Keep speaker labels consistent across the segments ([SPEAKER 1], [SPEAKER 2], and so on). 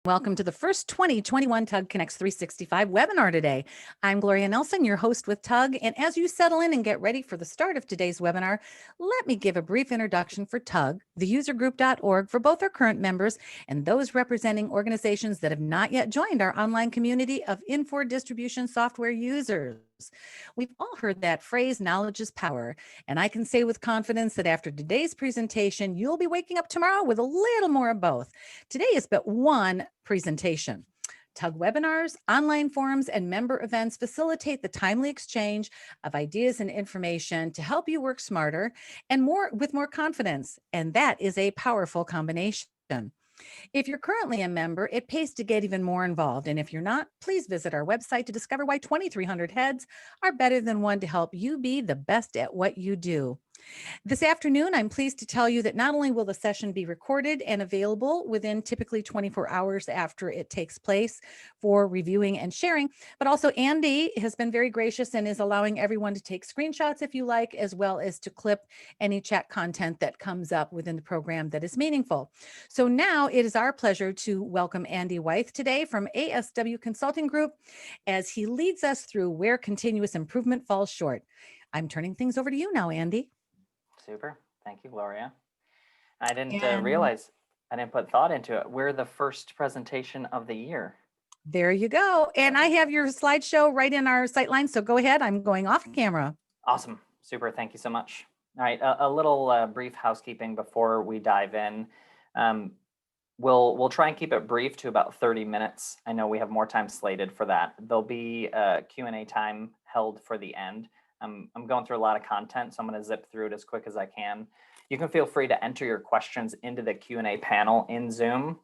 [SPEAKER 1] Welcome to the first 2021 TUG Connects 365 webinar today. I'm Gloria Nelson, your host with TUG, and as you settle in and get ready for the start of today's webinar, let me give a brief introduction for TUG, theusergroup.org, for both our current members and those representing organizations that have not yet joined our online community of Infor distribution software users. We've all heard that phrase, knowledge is power, and I can say with confidence that after today's presentation, you'll be waking up tomorrow with a little more of both. Today is but one presentation. TUG webinars, online forums, and member events facilitate the timely exchange of ideas and information to help you work smarter and more with more confidence. And that is a powerful combination. If you're currently a member, it pays to get even more involved. And if you're not, please visit our website to discover why 2,300 heads are better than one to help you be the best at what you do. This afternoon, I'm pleased to tell you that not only will the session be recorded and available within typically 24 hours after it takes place for reviewing and sharing, but also Andy has been very gracious and is allowing everyone to take screenshots if you like, as well as to clip any chat content that comes up within the program that is meaningful. So now it is our pleasure to welcome Andy Wythe today from ASW Consulting Group as he leads us through where continuous improvement falls short. I'm turning things over to you now, Andy.
[SPEAKER 2] Super. Thank you, Gloria. I didn't
[SPEAKER 1] And
[SPEAKER 2] realize I didn't put thought into it. We're the first presentation of the year.
[SPEAKER 1] there you go. And I have your slideshow right in our sightline. So go ahead. I'm going off camera.
[SPEAKER 2] Awesome. Super. Thank you so much. All right. A little brief housekeeping before we dive in. We'll try and keep it brief to about 30 minutes. I know we have more time slated for that. There'll be a Q&A time held for the end. I'm going through a lot of content, so I'm going to zip through it as quick as I can. You can feel free to enter your questions into the Q&A panel in Zoom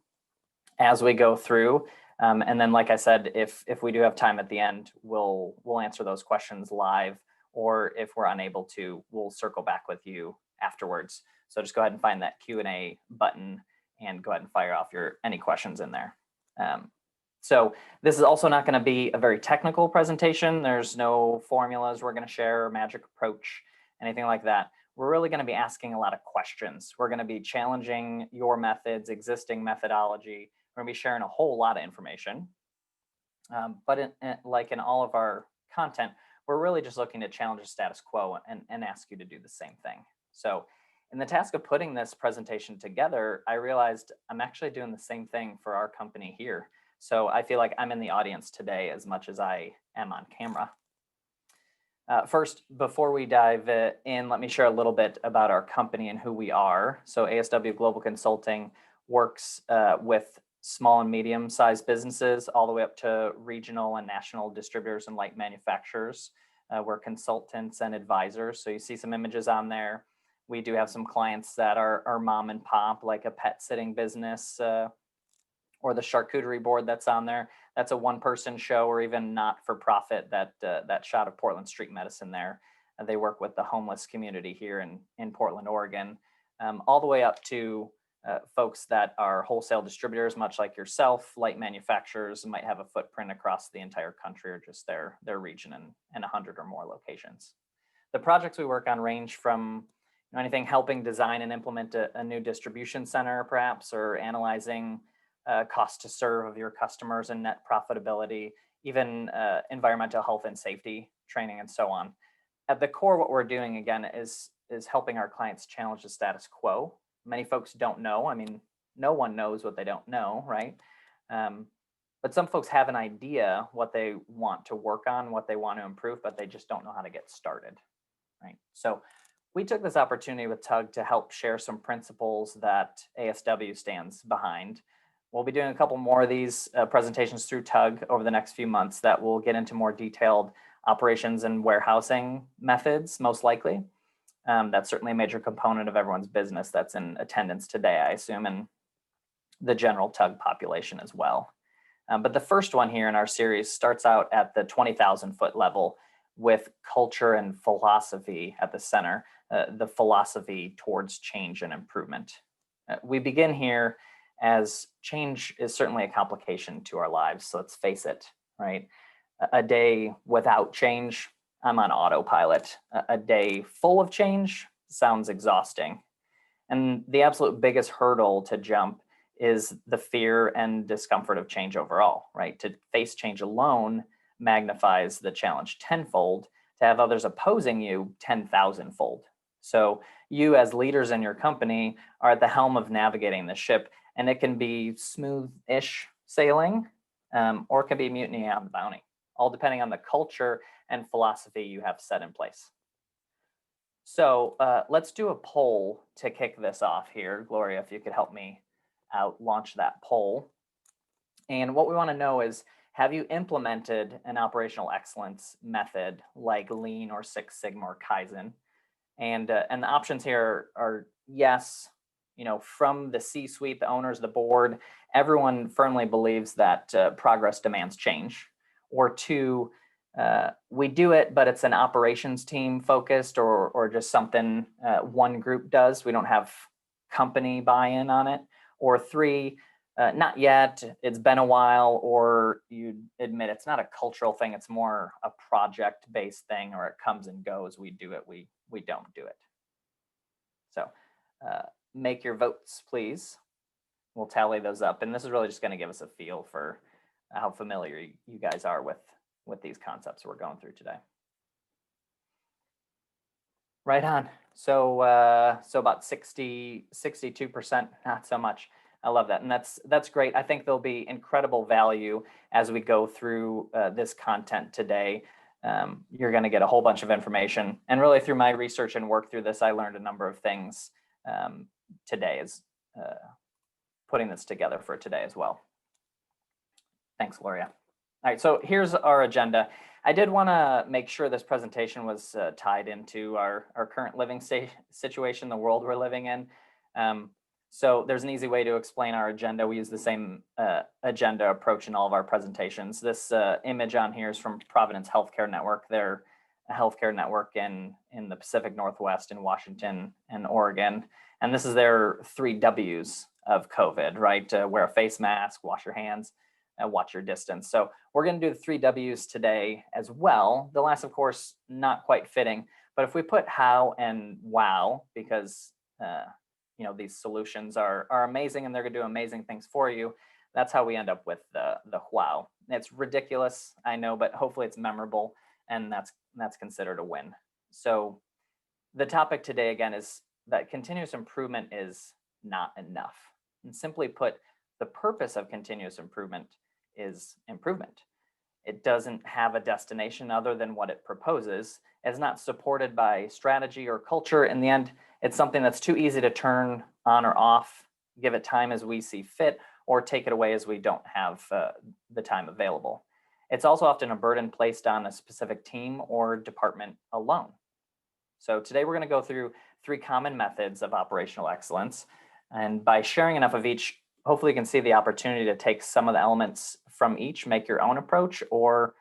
[SPEAKER 2] as we go through. And then, like I said, if we do have time at the end, we'll answer those questions live, or if we're unable to, we'll circle back with you afterwards. So just go ahead and find that Q&A button and go ahead and fire off any questions in there. So this is also not going to be a very technical presentation. There's no formulas we're going to share, or magic approach, anything like that. We're really going to be asking a lot of questions. We're going to be challenging your methods, existing methodology. We're going to be sharing a whole lot of information. But like in all of our content, we're really just looking to challenge the status quo and ask you to do the same thing. So in the task of putting this presentation together, I realized I'm actually doing the same thing for our company here. So I feel like I'm in the audience today as much as I am on camera. First, before we dive in, let me share a little bit about our company and who we are. So ASW Global Consulting works with small and medium-sized businesses all the way up to regional and national distributors and light manufacturers. We're consultants and advisors. So you see some images on there. We do have some clients that are mom and pop, like a pet sitting business, or the charcuterie board that's on there. That's a one-person show, or even not-for-profit, that shot of Portland Street Medicine there. They work with the homeless community here in Portland, Oregon, all the way up to folks that are wholesale distributors, much like yourself, light manufacturers, might have a footprint across the entire country or just their region and 100 or more locations. The projects we work on range from anything helping design and implement a new distribution center, perhaps, or analyzing cost to serve of your customers and net profitability, even environmental health and safety training, and so on. At the core, what we're doing, again, is helping our clients challenge the status quo. Many folks don't know. I mean, no one knows what they don't know, right? But some folks have an idea what they want to work on, what they want to improve, but they just don't know how to get started, right? So we took this opportunity with TUG to help share some principles that ASW stands behind. We'll be doing a couple more of these presentations through TUG over the next few months that will get into more detailed operations and warehousing methods, most likely. That's certainly a major component of everyone's business that's in attendance today, I assume, and the general TUG population as well. But the first one here in our series starts out at the 20,000 foot level with culture and philosophy at the center, the philosophy towards change and improvement. We begin here as change is certainly a complication to our lives. So let's face it, right? A day without change, I'm on autopilot. A day full of change sounds exhausting. And the absolute biggest hurdle to jump is the fear and discomfort of change overall, right? To face change alone magnifies the challenge tenfold. To have others opposing you 10,000-fold. So you as leaders in your company are at the helm of navigating the ship, and it can be smooth-ish sailing, or it can be mutiny on the bounty, all depending on the culture and philosophy you have set in place. So let's do a poll to kick this off here. Gloria, if you could help me out, launch that poll. And what we want to know is, have you implemented an operational excellence method like Lean or Six Sigma or Kaizen? And the options here are yes, from the C-suite, the owners, the board, everyone firmly believes that progress demands change. Or two, we do it, but it's an operations team focused or just something one group does. We don't have company buy-in on it. Or three, not yet, it's been a while, or you admit it's not a cultural thing, it's more a project-based thing, or it comes and goes, we do it, we don't do it. So make your votes, please. We'll tally those up, and this is really just going to give us a feel for how familiar you guys are with these concepts we're going through today. Right on. So about 62%, not so much. I love that, and that's great. I think there'll be incredible value as we go through this content today. You're going to get a whole bunch of information, and really through my research and work through this, I learned a number of things today as putting this together for today as well. Thanks, Gloria. All right, so here's our agenda. I did want to make sure this presentation was tied into our current living situation, the world we're living in. So there's an easy way to explain our agenda. We use the same agenda approach in all of our presentations. This image on here is from Providence Healthcare Network. They're a healthcare network in the Pacific Northwest in Washington and Oregon. And this is their 3 W's of COVID, right? Wear a face mask, wash your hands, and watch your distance. So we're going to do the 3 W's today as well. The last, of course, not quite fitting, but if we put how and wow, because these solutions are amazing and they're going to do amazing things for you, that's how we end up with the wow. It's ridiculous, I know, but hopefully it's memorable, and that's considered a win. So the topic today, again, is that continuous improvement is not enough. And simply put, the purpose of continuous improvement is improvement. It doesn't have a destination other than what it proposes. It's not supported by strategy or culture. In the end, it's something that's too easy to turn on or off, give it time as we see fit, or take it away as we don't have the time available. It's also often a burden placed on a specific team or department alone. So today we're going to go through 3 common methods of operational excellence. And by sharing enough of each, hopefully you can see the opportunity to take some of the elements from each, make your own approach, or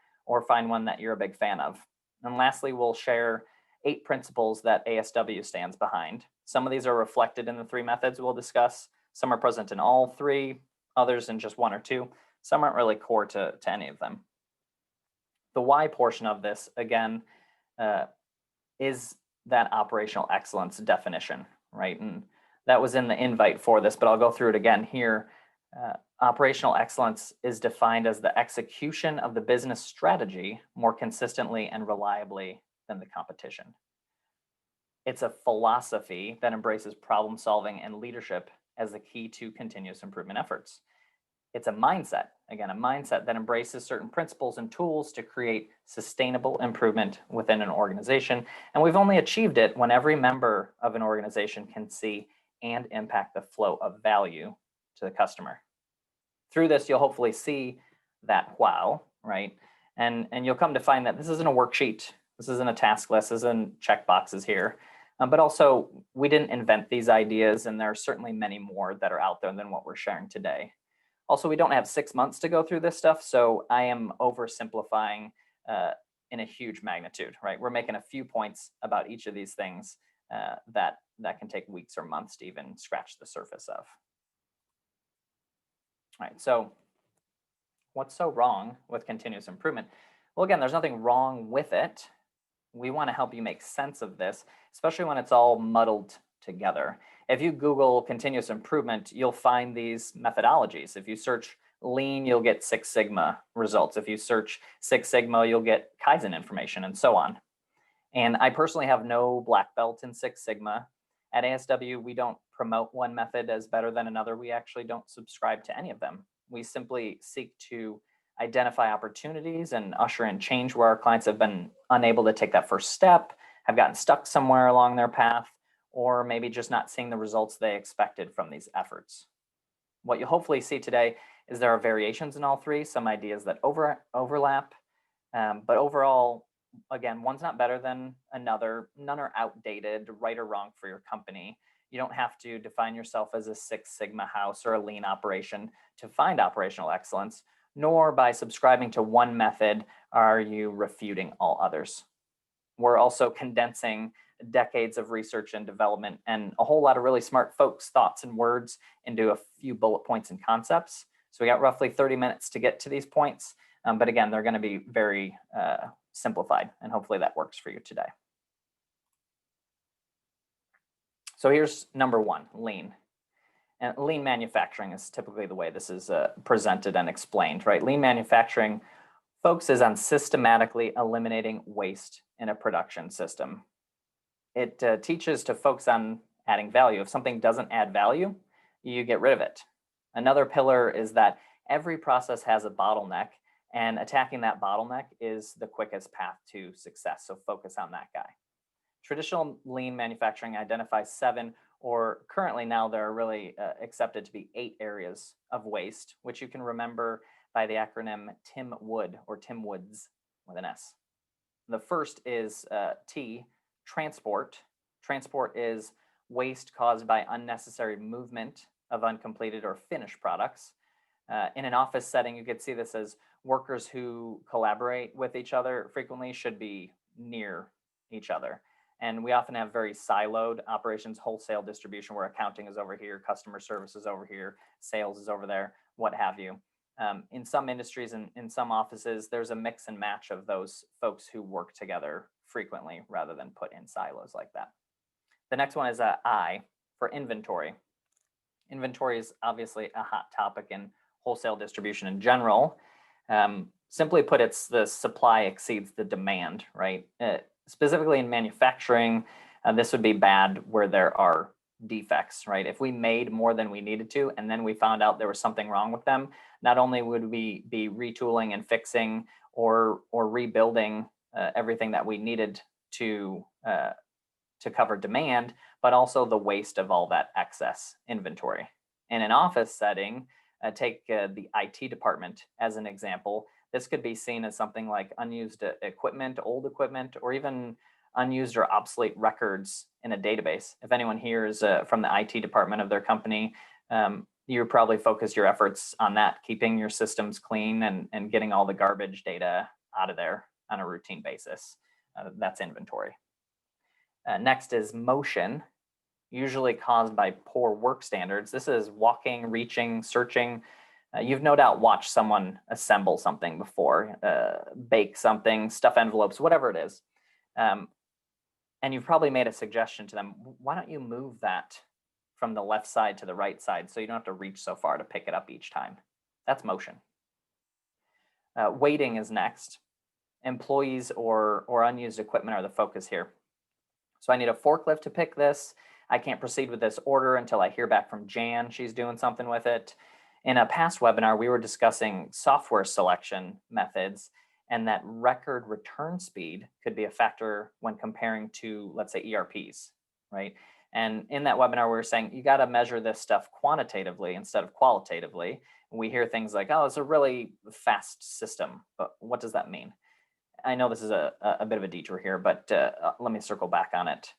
[SPEAKER 2] find one that you're a big fan of. And lastly, we'll share 8 principles that ASW stands behind. Some of these are reflected in the 3 methods we'll discuss. Some are present in all 3, others in just 1 or 2. Some aren't really core to any of them. The why portion of this, again, is that operational excellence definition, right? And that was in the invite for this, but I'll go through it again here. Operational excellence is defined as the execution of the business strategy more consistently and reliably than the competition. It's a philosophy that embraces problem solving and leadership as the key to continuous improvement efforts. It's a mindset, again, a mindset that embraces certain principles and tools to create sustainable improvement within an organization. And we've only achieved it when every member of an organization can see and impact the flow of value to the customer. Through this, you'll hopefully see that wow, right? And you'll come to find that this isn't a worksheet. This isn't a task list. This isn't check boxes here. But also, we didn't invent these ideas, and there are certainly many more that are out there than what we're sharing today. Also, we don't have 6 months to go through this stuff, so I am oversimplifying in a huge magnitude, right? We're making a few points about each of these things that can take weeks or months to even scratch the surface of. All right, so what's so wrong with continuous improvement? Well, again, there's nothing wrong with it. We want to help you make sense of this, especially when it's all muddled together. If you Google continuous improvement, you'll find these methodologies. If you search Lean, you'll get Six Sigma results. If you search Six Sigma, you'll get Kaizen information and so on. And I personally have no black belt in Six Sigma. At ASW, we don't promote one method as better than another. We actually don't subscribe to any of them. We simply seek to identify opportunities and usher in change where our clients have been unable to take that first step, have gotten stuck somewhere along their path, or maybe just not seeing the results they expected from these efforts. What you'll hopefully see today is there are variations in all three, some ideas that overlap, but overall, again, one's not better than another. None are outdated, right or wrong for your company. You don't have to define yourself as a Six Sigma house or a lean operation to find operational excellence, nor by subscribing to one method are you refuting all others. We're also condensing decades of research and development and a whole lot of really smart folks' thoughts and words into a few bullet points and concepts. So we got roughly 30 minutes to get to these points, but again, they're going to be very simplified, and hopefully that works for you today. So here's number one, lean. And lean manufacturing is typically the way this is presented and explained, right? Lean manufacturing focuses on systematically eliminating waste in a production system. It teaches to focus on adding value. If something doesn't add value, you get rid of it. Another pillar is that every process has a bottleneck, and attacking that bottleneck is the quickest path to success. So focus on that guy. Traditional lean manufacturing identifies 7, or currently now there are really accepted to be 8 areas of waste, which you can remember by the acronym TIMWOOD or TIMWOODS with an S. The first is T, transport. Transport is waste caused by unnecessary movement of uncompleted or finished products. In an office setting, you could see this as workers who collaborate with each other frequently should be near each other. And we often have very siloed operations, wholesale distribution, where accounting is over here, customer service is over here, sales is over there, what have you. In some industries and in some offices, there's a mix and match of those folks who work together frequently rather than put in silos like that. The next one is I for inventory. Inventory is obviously a hot topic in wholesale distribution in general. Simply put, it's the supply exceeds the demand, right? Specifically in manufacturing, this would be bad where there are defects, right? If we made more than we needed to, and then we found out there was something wrong with them, not only would we be retooling and fixing or rebuilding everything that we needed to cover demand, but also the waste of all that excess inventory. In an office setting, take the IT department as an example. This could be seen as something like unused equipment, old equipment, or even unused or obsolete records in a database. If anyone here is from the IT department of their company, you probably focus your efforts on that, keeping your systems clean and getting all the garbage data out of there on a routine basis. That's inventory. Next is motion, usually caused by poor work standards. This is walking, reaching, searching. You've no doubt watched someone assemble something before, bake something, stuff envelopes, whatever it is. And you've probably made a suggestion to them, why don't you move that from the left side to the right side so you don't have to reach so far to pick it up each time? That's motion. Waiting is next. Employees or unused equipment are the focus here. So I need a forklift to pick this. I can't proceed with this order until I hear back from Jan. She's doing something with it. In a past webinar, we were discussing software selection methods, and that record return speed could be a factor when comparing to, let's say, ERPs, right? And in that webinar, we were saying you got to measure this stuff quantitatively instead of qualitatively. We hear things like, oh, it's a really fast system, but what does that mean? I know this is a bit of a detour here, but let me circle back on it.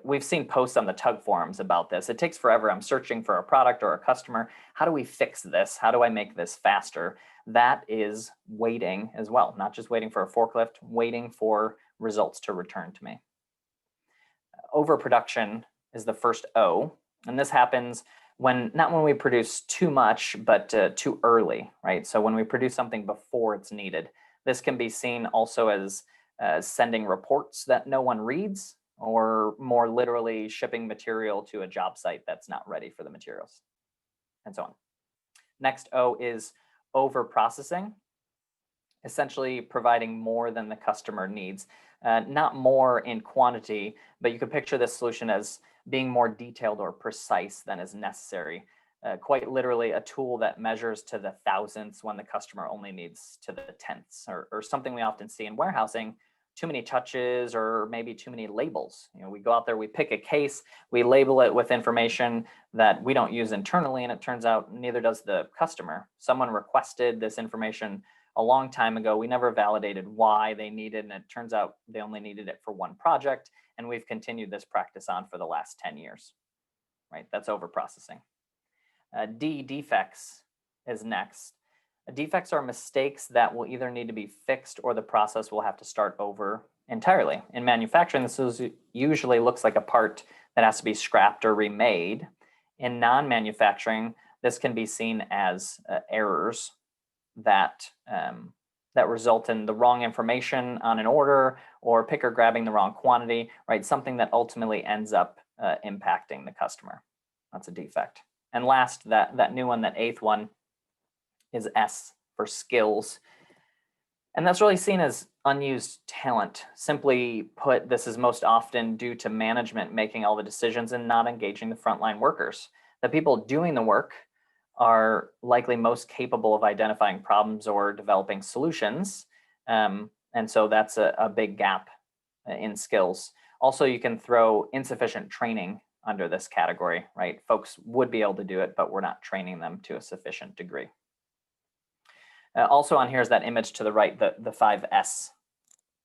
[SPEAKER 2] We've seen posts on the TUG forums about this. It takes forever. I'm searching for a product or a customer. How do we fix this? How do I make this faster? That is waiting as well, not just waiting for a forklift, waiting for results to return to me. Overproduction is the first O, and this happens not when we produce too much, but too early, right? So when we produce something before it's needed. This can be seen also as sending reports that no one reads, or more literally shipping material to a job site that's not ready for the materials, and so on. Next O is over processing, essentially providing more than the customer needs. Not more in quantity, but you could picture this solution as being more detailed or precise than is necessary. Quite literally a tool that measures to the thousandths when the customer only needs to the tenths, or something we often see in warehousing, too many touches or maybe too many labels. We go out there, we pick a case, we label it with information that we don't use internally, and it turns out neither does the customer. Someone requested this information a long time ago. We never validated why they needed, and it turns out they only needed it for one project, and we've continued this practice on for the last 10 years, right? That's over processing. D, defects is next. Defects are mistakes that will either need to be fixed or the process will have to start over entirely. In manufacturing, this usually looks like a part that has to be scrapped or remade. In non-manufacturing, this can be seen as errors that result in the wrong information on an order, or picker grabbing the wrong quantity, right? Something that ultimately ends up impacting the customer. That's a defect. And last, that new one, that eighth one, is S for skills. And that's really seen as unused talent. Simply put, this is most often due to management making all the decisions and not engaging the frontline workers. The people doing the work are likely most capable of identifying problems or developing solutions. And so that's a big gap in skills. Also, you can throw insufficient training under this category, right? Folks would be able to do it, but we're not training them to a sufficient degree. Also on here is that image to the right, the 5S,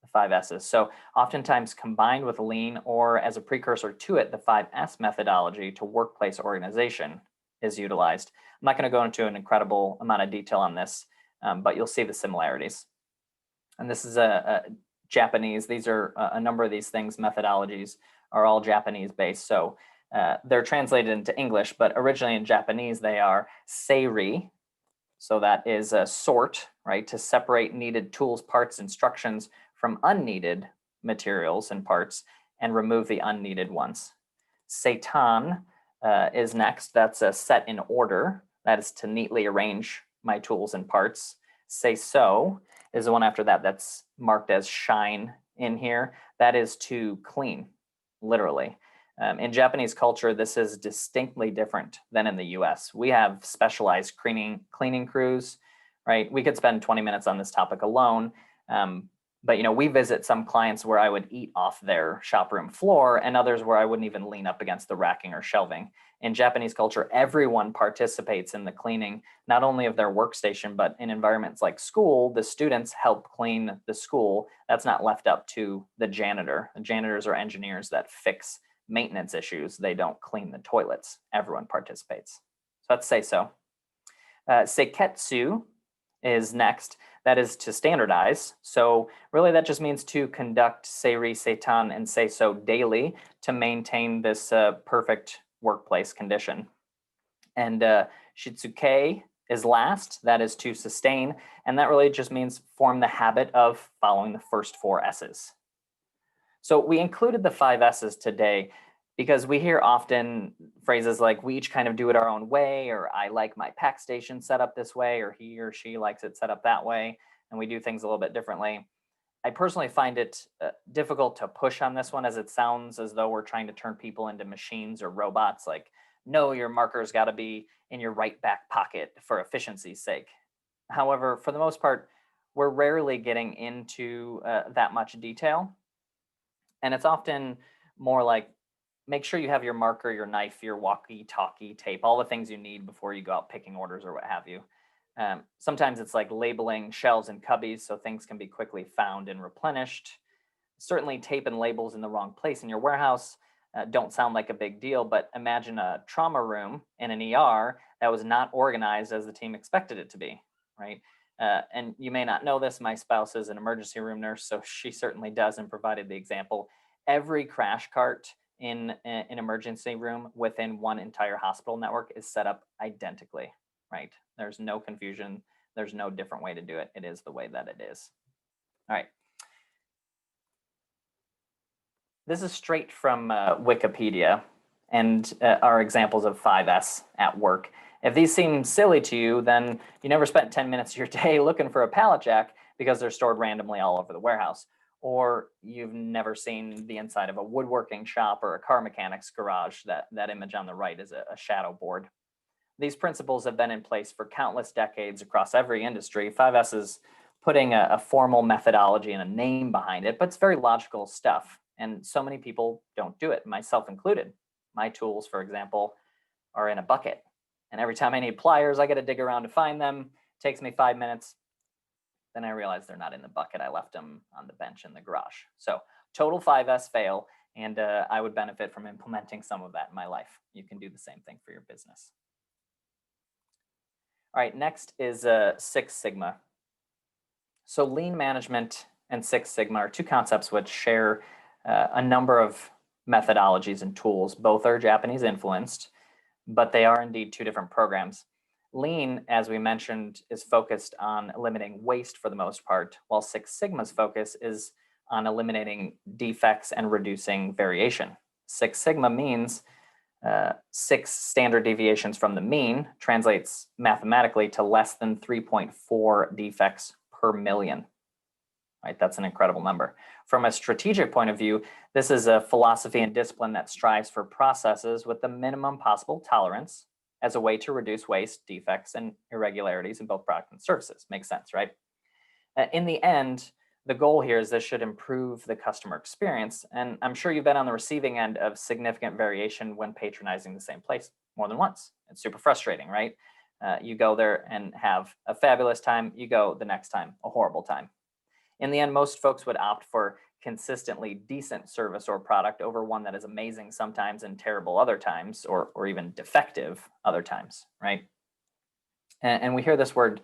[SPEAKER 2] the 5 S's. So oftentimes combined with lean, or as a precursor to it, the 5S methodology to workplace organization is utilized. I'm not going to go into an incredible amount of detail on this, but you'll see the similarities. And this is a Japanese. These are a number of these things, methodologies are all Japanese based. So they're translated into English, but originally in Japanese, they are seiri. So that is a sort, right, to separate needed tools, parts, instructions from unneeded materials and parts and remove the unneeded ones. Seitan is next. That's a set in order. That is to neatly arrange my tools and parts. Seiso is the one after that that's marked as shine in here. That is to clean, literally. In Japanese culture, this is distinctly different than in the US. We have specialized cleaning crews, right? We could spend 20 minutes on this topic alone. But we visit some clients where I would eat off their shop room floor, and others where I wouldn't even lean up against the racking or shelving. In Japanese culture, everyone participates in the cleaning, not only of their workstation, but in environments like school, the students help clean the school. That's not left up to the janitor. The janitors are engineers that fix maintenance issues. They don't clean the toilets. Everyone participates. So let's say so. Seiketsu is next. That is to standardize. So really that just means to conduct seiri, seitan, and seiso daily to maintain this perfect workplace condition. And shitsuke is last. That is to sustain. And that really just means form the habit of following the first 4 S's. So we included the 5 S's today because we hear often phrases like we each kind of do it our own way, or I like my pack station set up this way, or he or she likes it set up that way, and we do things a little bit differently. I personally find it difficult to push on this one, as it sounds as though we're trying to turn people into machines or robots, like, no, your marker's got to be in your right back pocket for efficiency's sake. However, for the most part, we're rarely getting into that much detail. And it's often more like, make sure you have your marker, your knife, your walkie-talkie, tape, all the things you need before you go out picking orders or what have you. Sometimes it's like labeling shelves and cubbies so things can be quickly found and replenished. Certainly tape and labels in the wrong place in your warehouse don't sound like a big deal, but imagine a trauma room in an ER that was not organized as the team expected it to be, right? And you may not know this, my spouse is an emergency room nurse, so she certainly does and provided the example. Every crash cart in an emergency room within one entire hospital network is set up identically, right? There's no confusion. There's no different way to do it. It is the way that it is. All right. This is straight from Wikipedia and are examples of 5S at work. If these seem silly to you, then you never spent 10 minutes of your day looking for a pallet jack because they're stored randomly all over the warehouse. Or you've never seen the inside of a woodworking shop or a car mechanic's garage. That image on the right is a shadow board. These principles have been in place for countless decades across every industry. 5S is putting a formal methodology and a name behind it, but it's very logical stuff. And so many people don't do it, myself included. My tools, for example, are in a bucket. And every time I need pliers, I got to dig around to find them. It takes me 5 minutes. Then I realize they're not in the bucket. I left them on the bench in the garage. So total 5S fail. And I would benefit from implementing some of that in my life. You can do the same thing for your business. All right, next is Six Sigma. So lean management and Six Sigma are two concepts which share a number of methodologies and tools. Both are Japanese influenced, but they are indeed two different programs. Lean, as we mentioned, is focused on eliminating waste for the most part, while Six Sigma's focus is on eliminating defects and reducing variation. Six Sigma means 6 standard deviations from the mean, translates mathematically to less than 3.4 defects per million. Right, that's an incredible number. From a strategic point of view, this is a philosophy and discipline that strives for processes with the minimum possible tolerance as a way to reduce waste, defects, and irregularities in both product and services. Makes sense, right? In the end, the goal here is this should improve the customer experience. And I'm sure you've been on the receiving end of significant variation when patronizing the same place more than once. It's super frustrating, right? You go there and have a fabulous time. You go the next time, a horrible time. In the end, most folks would opt for consistently decent service or product over one that is amazing sometimes and terrible other times, or even defective other times, right? And we hear this word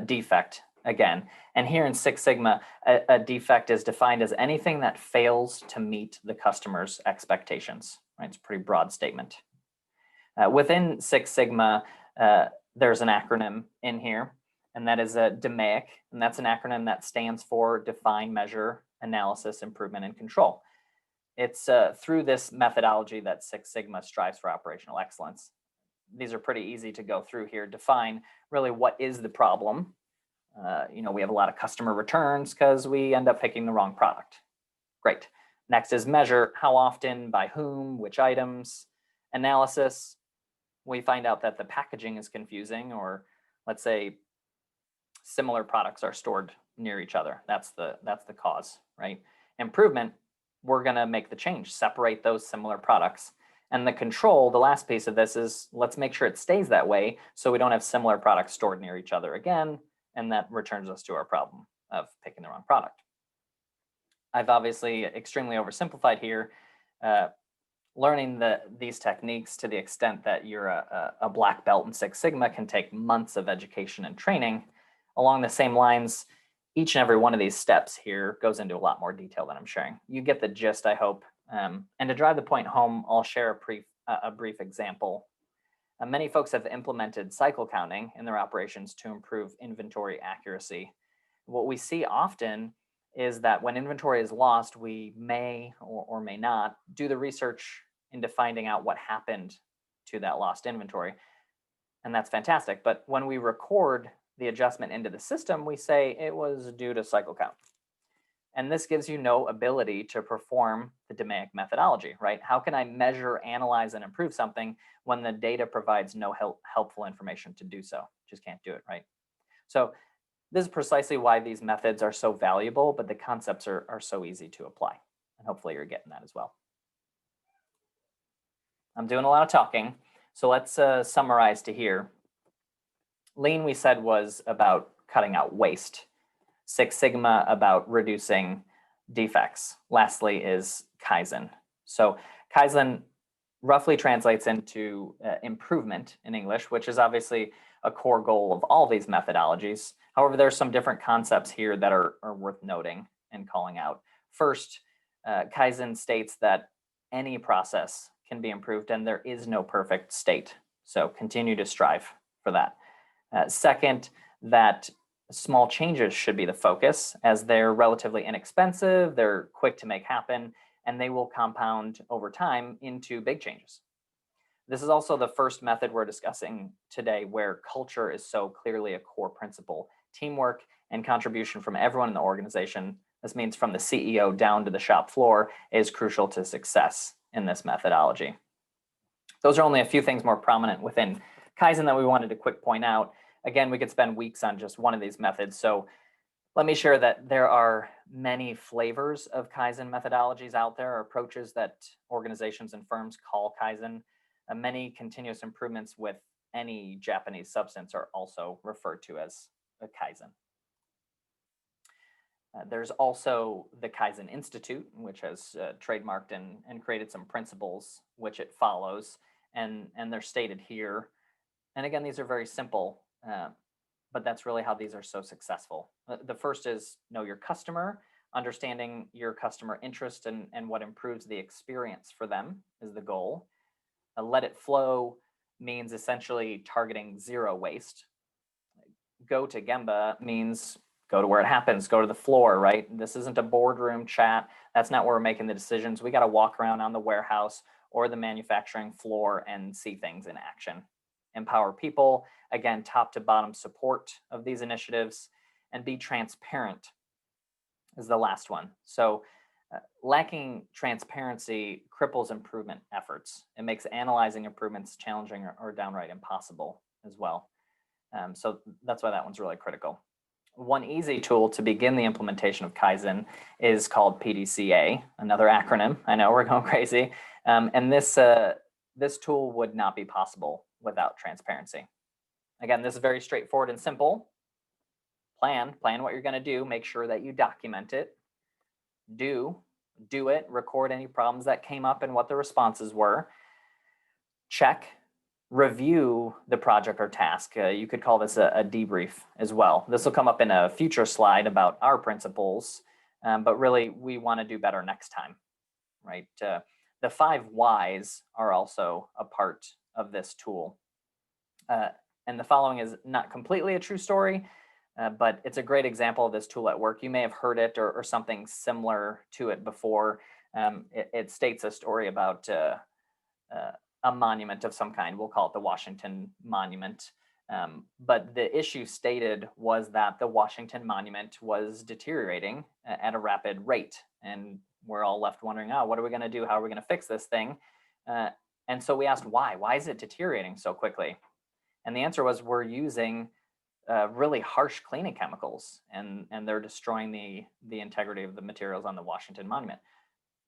[SPEAKER 2] defect again. And here in Six Sigma, a defect is defined as anything that fails to meet the customer's expectations, right? It's a pretty broad statement. Within Six Sigma, there's an acronym in here, and that is DMAIC, and that's an acronym that stands for Define, Measure, Analysis, Improvement, and Control. It's through this methodology that Six Sigma strives for operational excellence. These are pretty easy to go through here. Define really what is the problem. We have a lot of customer returns because we end up picking the wrong product. Great. Next is measure, how often, by whom, which items. Analysis, we find out that the packaging is confusing, or let's say similar products are stored near each other. That's the cause, right? Improvement, we're going to make the change, separate those similar products. And the control, the last piece of this is let's make sure it stays that way so we don't have similar products stored near each other again, and that returns us to our problem of picking the wrong product. I've obviously extremely oversimplified here. Learning these techniques to the extent that you're a black belt in Six Sigma can take months of education and training. Along the same lines, each and every one of these steps here goes into a lot more detail than I'm sharing. You get the gist, I hope. And to drive the point home, I'll share a brief example. Many folks have implemented cycle counting in their operations to improve inventory accuracy. What we see often is that when inventory is lost, we may or may not do the research into finding out what happened to that lost inventory. And that's fantastic. But when we record the adjustment into the system, we say it was due to cycle count. And this gives you no ability to perform the DMAIC methodology, right? How can I measure, analyze, and improve something when the data provides no helpful information to do so? Just can't do it, right? So this is precisely why these methods are so valuable, but the concepts are so easy to apply. And hopefully you're getting that as well. I'm doing a lot of talking, so let's summarize to here. Lean, we said, was about cutting out waste. Six Sigma about reducing defects. Lastly is Kaizen. So Kaizen roughly translates into improvement in English, which is obviously a core goal of all these methodologies. However, there's some different concepts here that are worth noting and calling out. First, Kaizen states that any process can be improved and there is no perfect state. So continue to strive for that. Second, that small changes should be the focus as they're relatively inexpensive, they're quick to make happen, and they will compound over time into big changes. This is also the first method we're discussing today where culture is so clearly a core principle. Teamwork and contribution from everyone in the organization, this means from the CEO down to the shop floor, is crucial to success in this methodology. Those are only a few things more prominent within Kaizen that we wanted to quick point out. Again, we could spend weeks on just one of these methods. So let me share that there are many flavors of Kaizen methodologies out there, or approaches that organizations and firms call Kaizen. Many continuous improvements with any Japanese substance are also referred to as a Kaizen. There's also the Kaizen Institute, which has trademarked and created some principles which it follows, and they're stated here. And again, these are very simple, but that's really how these are so successful. The first is know your customer. Understanding your customer interest and what improves the experience for them is the goal. Let it flow means essentially targeting zero waste. Go to Gemba means go to where it happens, go to the floor, right? This isn't a boardroom chat. That's not where we're making the decisions. We got to walk around on the warehouse or the manufacturing floor and see things in action. Empower people, again, top to bottom support of these initiatives, and be transparent is the last one. So lacking transparency cripples improvement efforts. It makes analyzing improvements challenging or downright impossible as well. So that's why that one's really critical. One easy tool to begin the implementation of Kaizen is called PDCA, another acronym. I know we're going crazy. And this tool would not be possible without transparency. Again, this is very straightforward and simple. Plan what you're going to do. Make sure that you document it. Do it. Record any problems that came up and what the responses were. Check. Review the project or task. You could call this a debrief as well. This will come up in a future slide about our principles, but really we want to do better next time, right? The 5 whys are also a part of this tool. And the following is not completely a true story, but it's a great example of this tool at work. You may have heard it or something similar to it before. It states a story about a monument of some kind. We'll call it the Washington Monument. But the issue stated was that the Washington Monument was deteriorating at a rapid rate. And we're all left wondering, what are we going to do? How are we going to fix this thing? And so we asked why? Why is it deteriorating so quickly? And the answer was we're using really harsh cleaning chemicals, and they're destroying the integrity of the materials on the Washington Monument.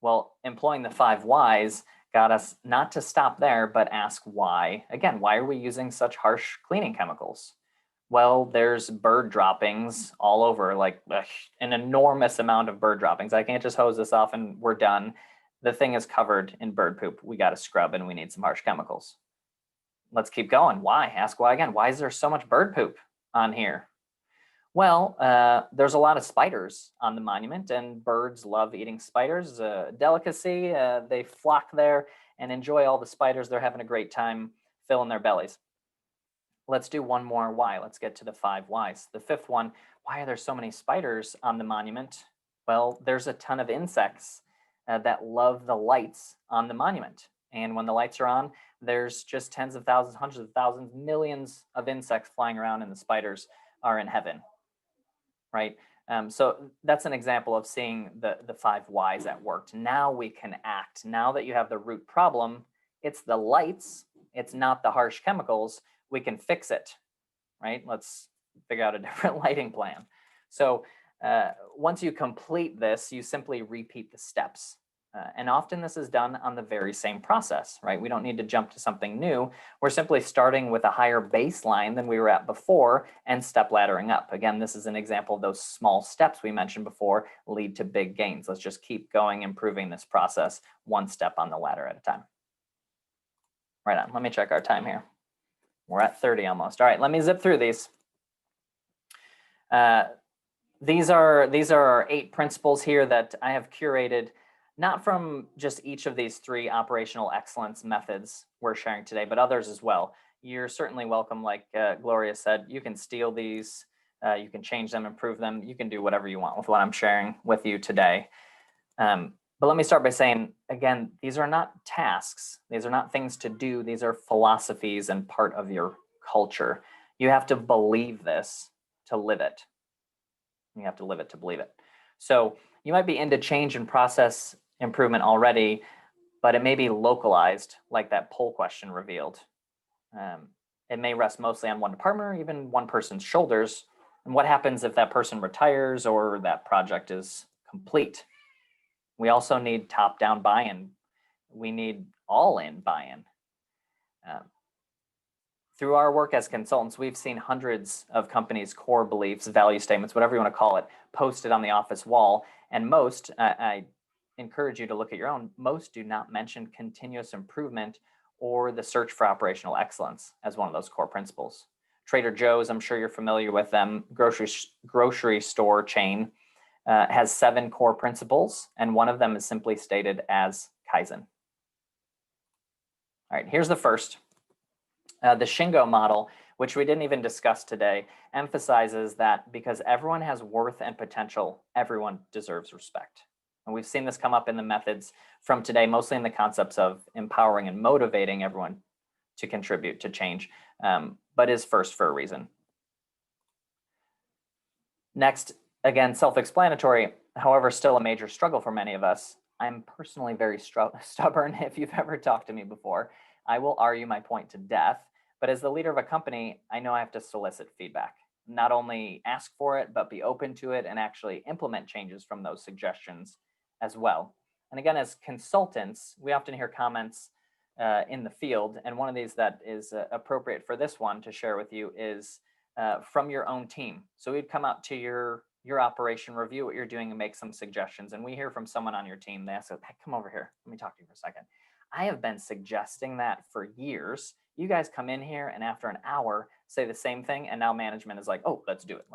[SPEAKER 2] Well, employing the 5 whys got us not to stop there, but ask why. Again, why are we using such harsh cleaning chemicals? Well, there's bird droppings all over, like an enormous amount of bird droppings. I can't just hose this off and we're done. The thing is covered in bird poop. We got to scrub and we need some harsh chemicals. Let's keep going. Why? Ask why again. Why is there so much bird poop on here? Well, there's a lot of spiders on the monument, and birds love eating spiders. A delicacy. They flock there and enjoy all the spiders. They're having a great time filling their bellies. Let's do one more why. Let's get to the 5 whys. The 5th one, why are there so many spiders on the monument? Well, there's a ton of insects that love the lights on the monument. And when the lights are on, there's just tens of thousands, hundreds of thousands, millions of insects flying around, and the spiders are in heaven, right? So that's an example of seeing the 5 whys at work. Now we can act. Now that you have the root problem, it's the lights, it's not the harsh chemicals. We can fix it, right? Let's figure out a different lighting plan. So once you complete this, you simply repeat the steps. And often this is done on the very same process, right? We don't need to jump to something new. We're simply starting with a higher baseline than we were at before and step laddering up. Again, this is an example of those small steps we mentioned before lead to big gains. Let's just keep going, improving this process one step on the ladder at a time. Right on. Let me check our time here. We're at 30 almost. All right, let me zip through these. These are our 8 principles here that I have curated, not from just each of these 3 operational excellence methods we're sharing today, but others as well. You're certainly welcome, like Gloria said, you can steal these, you can change them, improve them, you can do whatever you want with what I'm sharing with you today. But let me start by saying, again, these are not tasks. These are not things to do. These are philosophies and part of your culture. You have to believe this to live it. You have to live it to believe it. So you might be into change and process improvement already, but it may be localized, like that poll question revealed. It may rest mostly on one department or even one person's shoulders. And what happens if that person retires or that project is complete? We also need top-down buy-in. We need all-in buy-in. Through our work as consultants, we've seen hundreds of companies' core beliefs, value statements, whatever you want to call it, posted on the office wall. And most, I encourage you to look at your own, most do not mention continuous improvement or the search for operational excellence as one of those core principles. Trader Joe's, I'm sure you're familiar with them, grocery store chain, has 7 core principles, and one of them is simply stated as Kaizen. All right, here's the first. The Shingo model, which we didn't even discuss today, emphasizes that because everyone has worth and potential, everyone deserves respect. And we've seen this come up in the methods from today, mostly in the concepts of empowering and motivating everyone to contribute to change, but is first for a reason. Next, again, self-explanatory, however, still a major struggle for many of us. I'm personally very stubborn. If you've ever talked to me before, I will argue my point to death. But as the leader of a company, I know I have to solicit feedback, not only ask for it, but be open to it and actually implement changes from those suggestions as well. And again, as consultants, we often hear comments in the field. And one of these that is appropriate for this one to share with you is from your own team. So we'd come out to your operation, review what you're doing and make some suggestions. And we hear from someone on your team, they ask, hey, come over here, let me talk to you for a second. I have been suggesting that for years. You guys come in here and after an hour say the same thing, and now management is like, oh, let's do it.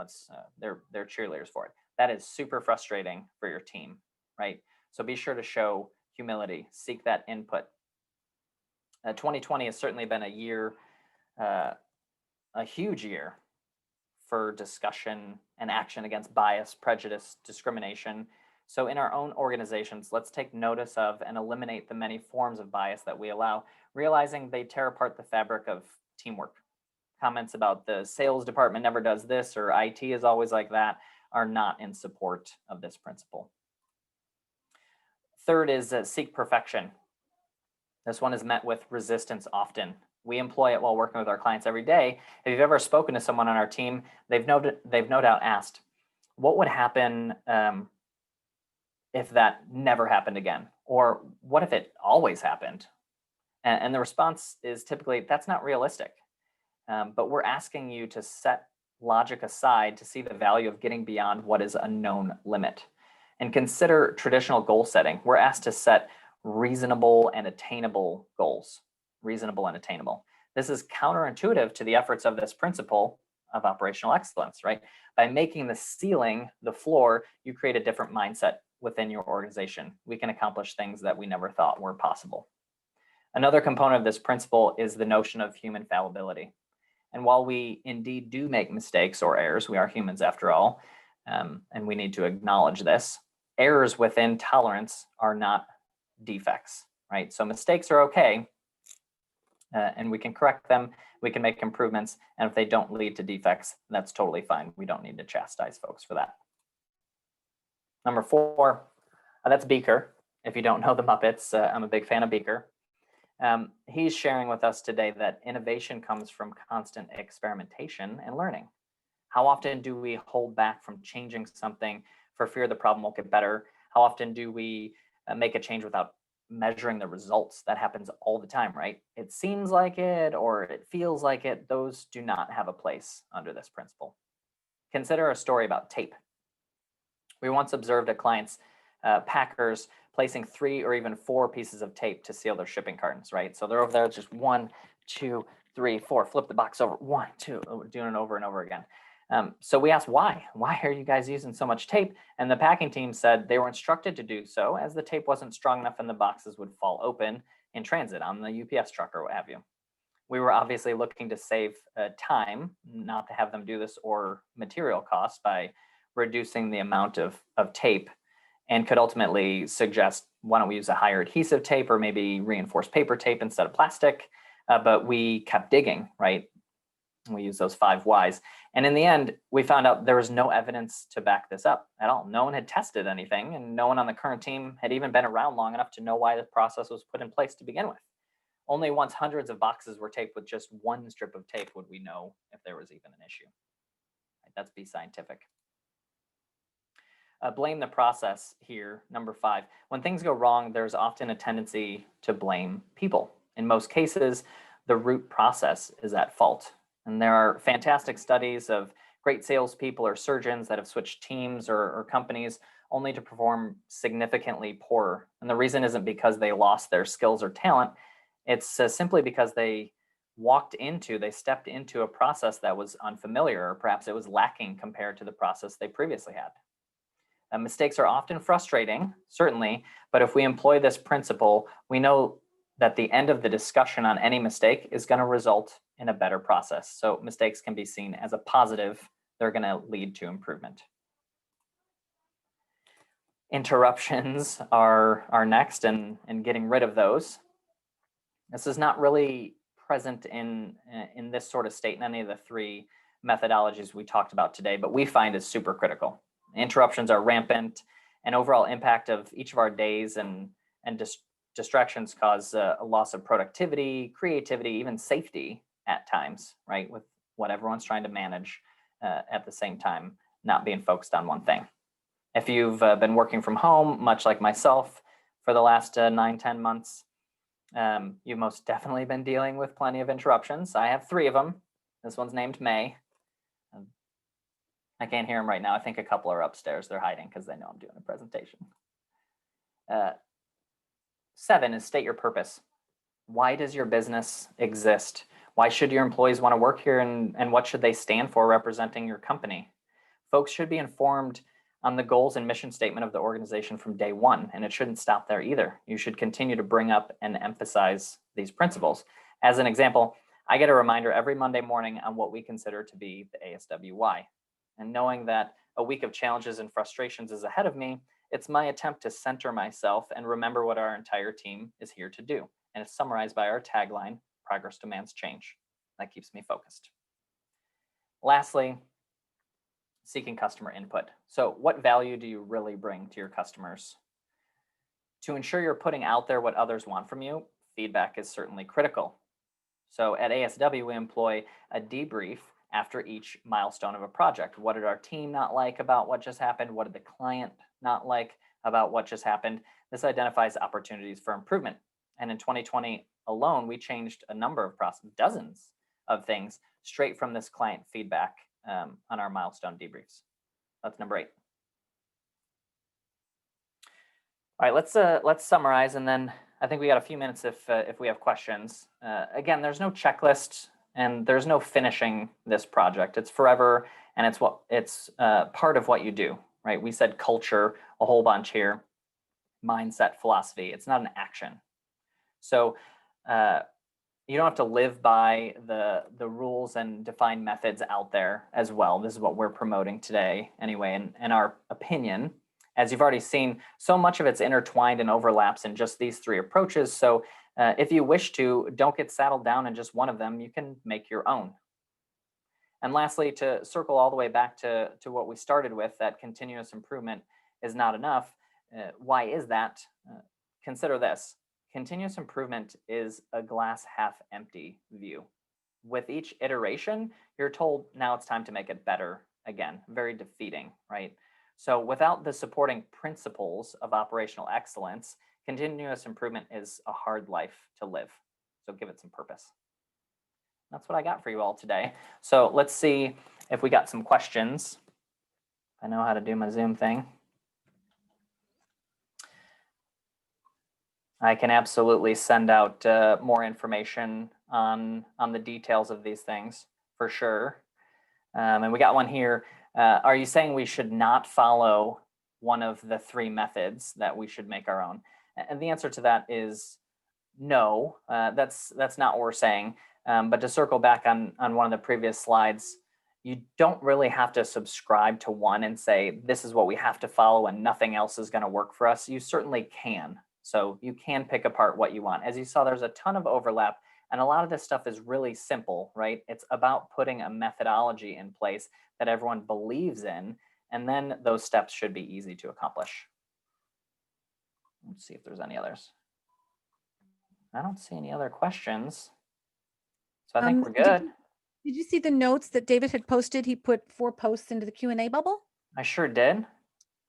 [SPEAKER 2] They're cheerleaders for it. That is super frustrating for your team, right? So be sure to show humility, seek that input. 2020 has certainly been a year, a huge year for discussion and action against bias, prejudice, discrimination. So in our own organizations, let's take notice of and eliminate the many forms of bias that we allow, realizing they tear apart the fabric of teamwork. Comments about the sales department never does this or IT is always like that are not in support of this principle. Third is seek perfection. This one is met with resistance often. We employ it while working with our clients every day. If you've ever spoken to someone on our team, they've no doubt asked, what would happen if that never happened again? Or what if it always happened? And the response is typically, that's not realistic. But we're asking you to set logic aside to see the value of getting beyond what is a known limit. And consider traditional goal setting. We're asked to set reasonable and attainable goals. Reasonable and attainable. This is counterintuitive to the efforts of this principle of operational excellence, right? By making the ceiling the floor, you create a different mindset within your organization. We can accomplish things that we never thought were possible. Another component of this principle is the notion of human fallibility. And while we indeed do make mistakes or errors, we are humans after all, and we need to acknowledge this, errors within tolerance are not defects, right? So mistakes are okay, and we can correct them, we can make improvements, and if they don't lead to defects, that's totally fine. We don't need to chastise folks for that. Number 4, that's Beaker. If you don't know the Muppets, I'm a big fan of Beaker. He's sharing with us today that innovation comes from constant experimentation and learning. How often do we hold back from changing something for fear the problem won't get better? How often do we make a change without measuring the results? That happens all the time, right? It seems like it or it feels like it. Those do not have a place under this principle. Consider a story about tape. We once observed a client's packers placing 3 or even 4 pieces of tape to seal their shipping cartons, right? So they're over there, just 1, 2, 3, 4, flip the box over, 1, 2, doing it over and over again. So we asked why? Why are you guys using so much tape? And the packing team said they were instructed to do so as the tape wasn't strong enough and the boxes would fall open in transit on the UPS truck or what have you. We were obviously looking to save time, not to have them do this, or material costs by reducing the amount of tape. and could ultimately suggest, why don't we use a higher adhesive tape or maybe reinforced paper tape instead of plastic? But we kept digging, right? We used those 5 whys. And in the end, we found out there was no evidence to back this up at all. No one had tested anything, and no one on the current team had even been around long enough to know why the process was put in place to begin with. Only once hundreds of boxes were taped with just 1 strip of tape would we know if there was even an issue. Right, that's be scientific. Blame the process here, number 5. When things go wrong, there's often a tendency to blame people. In most cases, the root process is at fault. And there are fantastic studies of great salespeople or surgeons that have switched teams or companies only to perform significantly poorer. And the reason isn't because they lost their skills or talent. It's simply because they stepped into a process that was unfamiliar, or perhaps it was lacking compared to the process they previously had. Mistakes are often frustrating, certainly, but if we employ this principle, we know that the end of the discussion on any mistake is going to result in a better process. So mistakes can be seen as a positive. They're going to lead to improvement. Interruptions are next, and getting rid of those. This is not really present in this sort of state in any of the 3 methodologies we talked about today, but we find is super critical. Interruptions are rampant, and overall impact of each of our days and distractions cause a loss of productivity, creativity, even safety at times, right? With what everyone's trying to manage at the same time, not being focused on one thing. If you've been working from home, much like myself, for the last 9-10 months, you've most definitely been dealing with plenty of interruptions. I have 3 of them. This one's named May. I can't hear them right now. I think a couple are upstairs. They're hiding because they know I'm doing a presentation. 7 is state your purpose. Why does your business exist? Why should your employees want to work here, and what should they stand for representing your company? Folks should be informed on the goals and mission statement of the organization from day 1, and it shouldn't stop there either. You should continue to bring up and emphasize these principles. As an example, I get a reminder every Monday morning on what we consider to be the ASW why. And knowing that a week of challenges and frustrations is ahead of me, it's my attempt to center myself and remember what our entire team is here to do. And it's summarized by our tagline, progress demands change. That keeps me focused. Lastly, seeking customer input. So what value do you really bring to your customers? To ensure you're putting out there what others want from you, feedback is certainly critical. So at ASW, we employ a debrief after each milestone of a project. What did our team not like about what just happened? What did the client not like about what just happened? This identifies opportunities for improvement. And in 2020 alone, we changed a number of dozens of things straight from this client feedback on our milestone debriefs. That's number 8. All right, let's summarize, and then I think we got a few minutes if we have questions. Again, there's no checklist, and there's no finishing this project. It's forever, and it's part of what you do, right? We said culture a whole bunch here, mindset, philosophy. It's not an action. So you don't have to live by the rules and defined methods out there as well. This is what we're promoting today anyway, in our opinion. As you've already seen, so much of it's intertwined and overlaps in just these 3 approaches. So if you wish to, don't get saddled down in just one of them. You can make your own. And lastly, to circle all the way back to what we started with, that continuous improvement is not enough. Why is that? Consider this. Continuous improvement is a glass half empty view. With each iteration, you're told now it's time to make it better again. Very defeating, right? So without the supporting principles of operational excellence, continuous improvement is a hard life to live. So give it some purpose. That's what I got for you all today. So let's see if we got some questions. I know how to do my Zoom thing. I can absolutely send out more information on the details of these things for sure. And we got one here. Are you saying we should not follow one of the 3 methods, that we should make our own? And the answer to that is no. That's not what we're saying. But to circle back on one of the previous slides, you don't really have to subscribe to one and say, this is what we have to follow and nothing else is going to work for us. You certainly can. So you can pick apart what you want. As you saw, there's a ton of overlap, and a lot of this stuff is really simple, right? It's about putting a methodology in place that everyone believes in, and then those steps should be easy to accomplish. Let's see if there's any others. I don't see any other questions. So I think we're good.
[SPEAKER 1] Did you see the notes that David had posted? He put 4 posts into the Q&A bubble.
[SPEAKER 2] I sure did.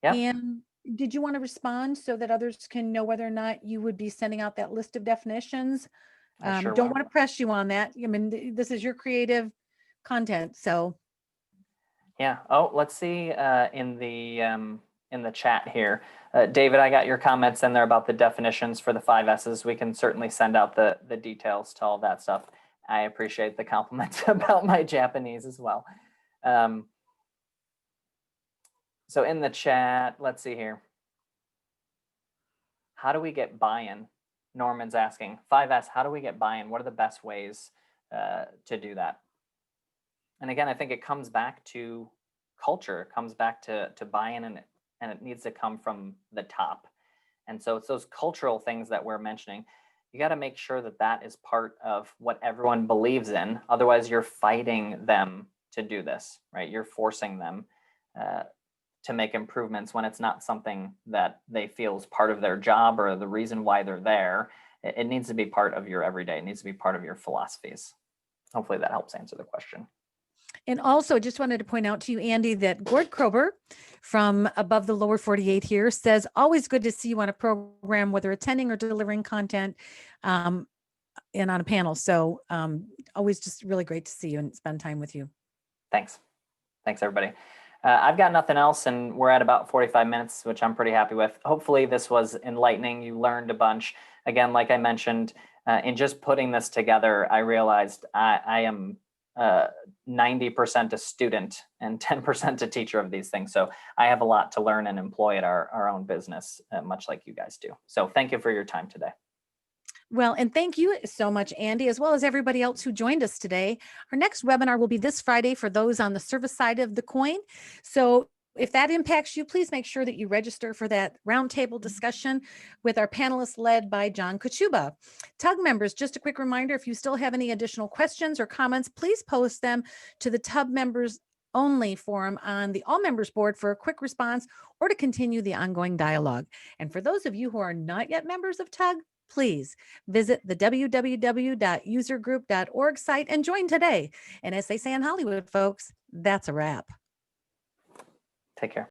[SPEAKER 2] Yep.
[SPEAKER 1] And did you want to respond so that others can know whether or not you would be sending out that list of definitions?
[SPEAKER 2] I sure
[SPEAKER 1] don't
[SPEAKER 2] will.
[SPEAKER 1] want to press you on that. I mean, this is your creative content, so.
[SPEAKER 2] Yeah. Oh, let's see in the chat here. David, I got your comments in there about the definitions for the 5 S's. We can certainly send out the details to all of that stuff. I appreciate the compliments about my Japanese as well. So in the chat, let's see here. How do we get buy-in? Norman's asking, 5S, how do we get buy-in? What are the best ways to do that? And again, I think it comes back to culture. It comes back to buy-in, and it needs to come from the top. And so it's those cultural things that we're mentioning. You got to make sure that that is part of what everyone believes in. Otherwise, you're fighting them to do this, right? You're forcing them to make improvements when it's not something that they feel is part of their job or the reason why they're there. It needs to be part of your everyday. It needs to be part of your philosophies. Hopefully that helps answer the question.
[SPEAKER 1] And also just wanted to point out to you, Andy, that Gord Krober from Above the Lower 48 here says, always good to see you on a program, whether attending or delivering content and on a panel. So always just really great to see you and spend time with you.
[SPEAKER 2] Thanks. Thanks, everybody. I've got nothing else, and we're at about 45 minutes, which I'm pretty happy with. Hopefully this was enlightening. You learned a bunch. Again, like I mentioned, in just putting this together, I realized I am 90% a student and 10% a teacher of these things. So I have a lot to learn and employ at our own business, much like you guys do. So thank you for your time today.
[SPEAKER 1] Well, and thank you so much, Andy, as well as everybody else who joined us today. Our next webinar will be this Friday for those on the service side of the coin. So if that impacts you, please make sure that you register for that roundtable discussion with our panelists led by John Kachuba. TUG members, just a quick reminder, if you still have any additional questions or comments, please post them to the TUG members only forum on the all members board for a quick response or to continue the ongoing dialogue. And for those of you who are not yet members of TUG, please visit the www.usergroup.org site and join today. And as they say in Hollywood, folks, that's a wrap.
[SPEAKER 2] Take care.